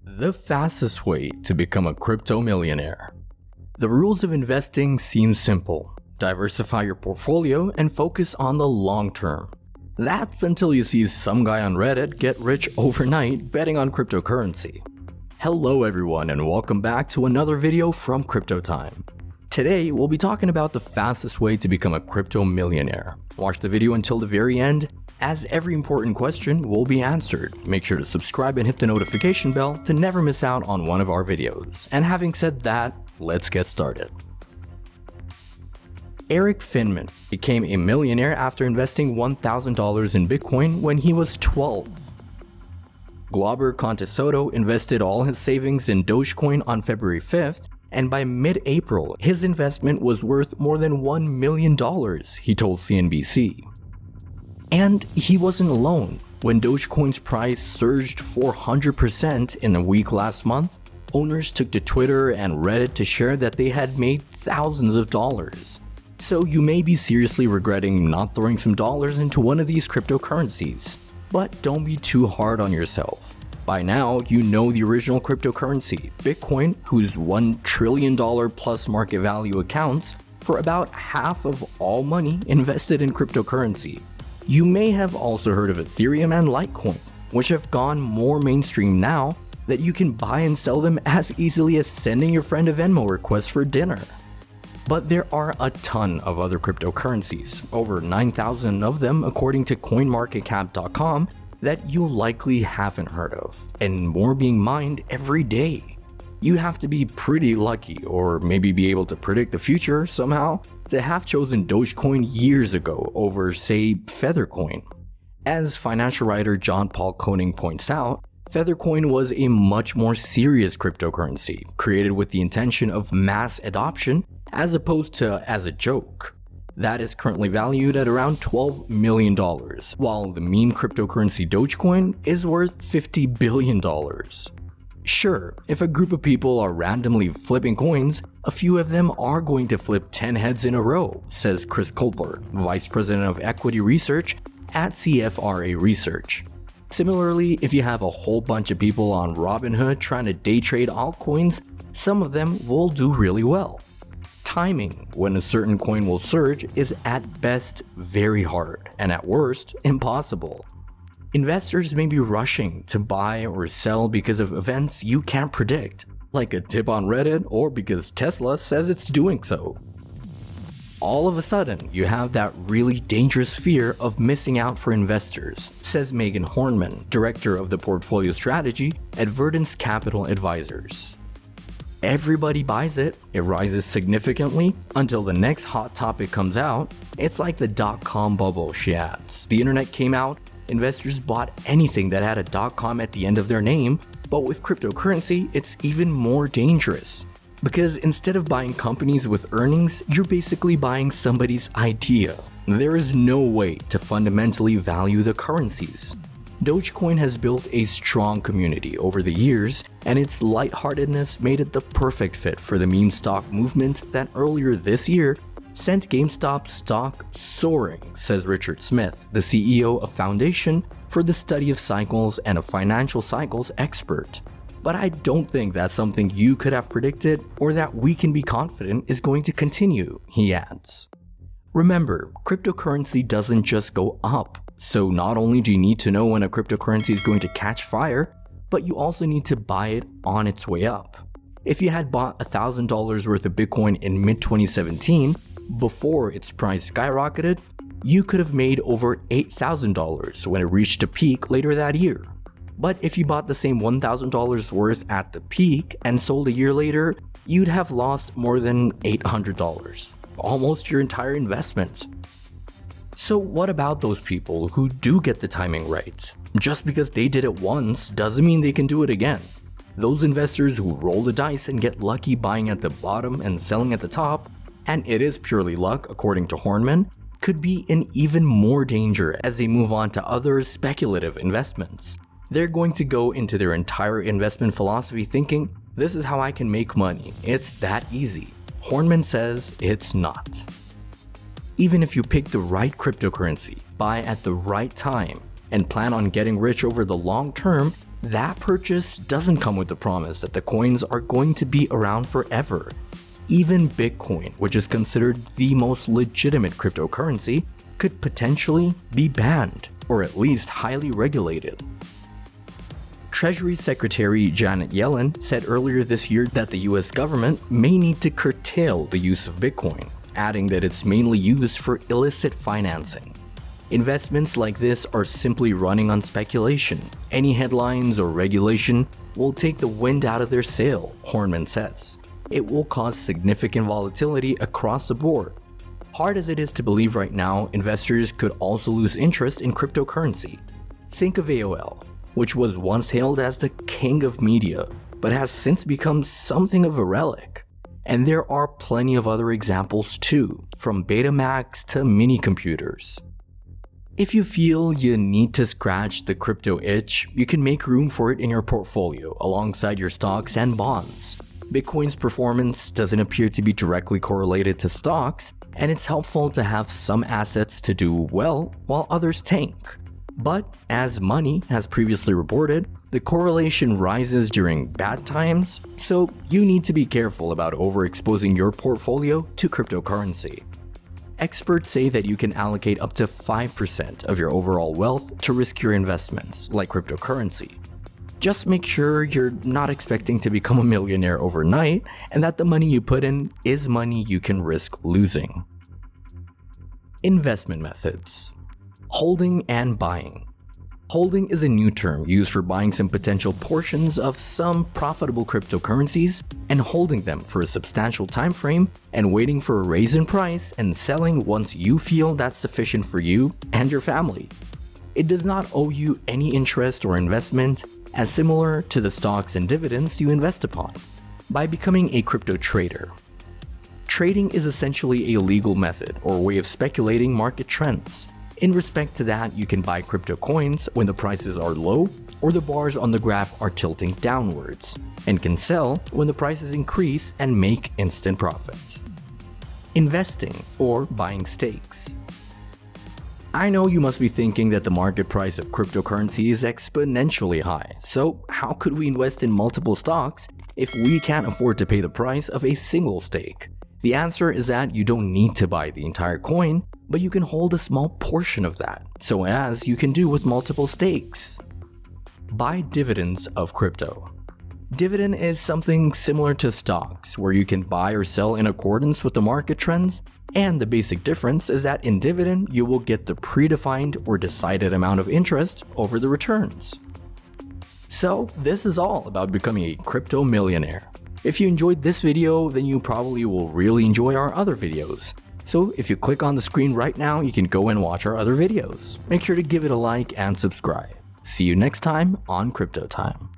The fastest way to become a crypto millionaire. The rules of investing seem simple. Diversify your portfolio and focus on the long term. That's until you see some guy on Reddit get rich overnight betting on cryptocurrency. Hello everyone and welcome back to another video from Crypto Time. Today we'll be talking about the fastest way to become a crypto millionaire. Watch the video until the very end, as every important question will be answered. Make sure to subscribe and hit the notification bell to never miss out on one of our videos. And having said that, let's get started. Eric Finman became a millionaire after investing $1,000 in Bitcoin when he was 12. Glauber Contesoto invested all his savings in Dogecoin on February 5th, and by mid-April, his investment was worth more than $1 million, he told CNBC. And he wasn't alone. When Dogecoin's price surged 400% in a week last month, owners took to Twitter and Reddit to share that they had made thousands of dollars. So you may be seriously regretting not throwing some dollars into one of these cryptocurrencies. But don't be too hard on yourself. By now, you know the original cryptocurrency, Bitcoin, whose $1 trillion plus market value accounts for about half of all money invested in cryptocurrency. You may have also heard of Ethereum and Litecoin, which have gone more mainstream now that you can buy and sell them as easily as sending your friend a Venmo request for dinner. But there are a ton of other cryptocurrencies, over 9,000 of them according to CoinMarketCap.com, that you likely haven't heard of, and more being mined every day. You have to be pretty lucky, or maybe be able to predict the future somehow, to have chosen Dogecoin years ago over, say, Feathercoin. As financial writer John Paul Koning points out, Feathercoin was a much more serious cryptocurrency, created with the intention of mass adoption as opposed to as a joke. That is currently valued at around $12 million, while the meme cryptocurrency Dogecoin is worth $50 billion. Sure, if a group of people are randomly flipping coins, a few of them are going to flip 10 heads in a row, says Chris Colbert, Vice President of Equity Research at CFRA Research. Similarly, if you have a whole bunch of people on Robinhood trying to day trade altcoins, some of them will do really well. Timing when a certain coin will surge is at best very hard, and at worst, impossible. Investors may be rushing to buy or sell because of events you can't predict, like a tip on Reddit or because Tesla says it's doing so. All of a sudden, you have that really dangerous fear of missing out for investors, says Megan Hornman, Director of the Portfolio Strategy at Verdance Capital Advisors. Everybody buys it, it rises significantly until the next hot topic comes out. It's like the dot-com bubble, she adds. The internet came out, investors bought anything that had a .com at the end of their name, but with cryptocurrency, it's even more dangerous. Because instead of buying companies with earnings, you're basically buying somebody's idea. There is no way to fundamentally value the currencies. Dogecoin has built a strong community over the years, and its lightheartedness made it the perfect fit for the meme stock movement that earlier this year sent GameStop stock soaring, says Richard Smith, the CEO of Foundation for the Study of Cycles and a financial cycles expert. But I don't think that's something you could have predicted or that we can be confident is going to continue, he adds. Remember, cryptocurrency doesn't just go up. So not only do you need to know when a cryptocurrency is going to catch fire, but you also need to buy it on its way up. If you had bought $1,000 worth of Bitcoin in mid-2017, before its price skyrocketed, you could have made over $8,000 when it reached a peak later that year. But if you bought the same $1,000 worth at the peak and sold a year later, you'd have lost more than $800, almost your entire investment. So what about those people who do get the timing right? Just because they did it once doesn't mean they can do it again. Those investors who roll the dice and get lucky buying at the bottom and selling at the top, and it is purely luck according to Hornman, could be in even more danger as they move on to other speculative investments. They're going to go into their entire investment philosophy thinking, this is how I can make money, it's that easy. Hornman says it's not. Even if you pick the right cryptocurrency, buy at the right time, and plan on getting rich over the long term, That purchase doesn't come with the promise that the coins are going to be around forever. Even Bitcoin, which is considered the most legitimate cryptocurrency, could potentially be banned, or at least highly regulated. Treasury Secretary Janet Yellen said earlier this year that the US government may need to curtail the use of Bitcoin, adding that it's mainly used for illicit financing. Investments like this are simply running on speculation. Any headlines or regulation will take the wind out of their sail, Hornman says. It will cause significant volatility across the board. Hard as it is to believe right now, investors could also lose interest in cryptocurrency. Think of AOL, which was once hailed as the king of media, but has since become something of a relic. And there are plenty of other examples too, from Betamax to mini computers. If you feel you need to scratch the crypto itch, you can make room for it in your portfolio alongside your stocks and bonds. Bitcoin's performance doesn't appear to be directly correlated to stocks, and it's helpful to have some assets to do well while others tank. But as Money has previously reported, the correlation rises during bad times, so you need to be careful about overexposing your portfolio to cryptocurrency. Experts say that you can allocate up to 5% of your overall wealth to riskier investments, like cryptocurrency. Just make sure you're not expecting to become a millionaire overnight, and that the money you put in is money you can risk losing. Investment methods. Holding and buying. Holding is a new term used for buying some potential portions of some profitable cryptocurrencies and holding them for a substantial time frame and waiting for a raise in price and selling once you feel that's sufficient for you and your family. It does not owe you any interest or investment, as similar to the stocks and dividends you invest upon. By becoming a crypto trader. Trading is essentially a legal method or way of speculating market trends. In respect to that, you can buy crypto coins when the prices are low or the bars on the graph are tilting downwards, and can sell when the prices increase and make instant profit. Investing or buying stakes. I know you must be thinking that the market price of cryptocurrency is exponentially high, so how could we invest in multiple stocks if we can't afford to pay the price of a single stake? The answer is that you don't need to buy the entire coin, but you can hold a small portion of that, so as you can do with multiple stakes. Buy dividends of crypto. Dividend is something similar to stocks, where you can buy or sell in accordance with the market trends, and the basic difference is that in dividend, you will get the predefined or decided amount of interest over the returns. So this is all about becoming a crypto millionaire. If you enjoyed this video, then you probably will really enjoy our other videos. So if you click on the screen right now, you can go and watch our other videos. Make sure to give it a like and subscribe. See you next time on Crypto Time.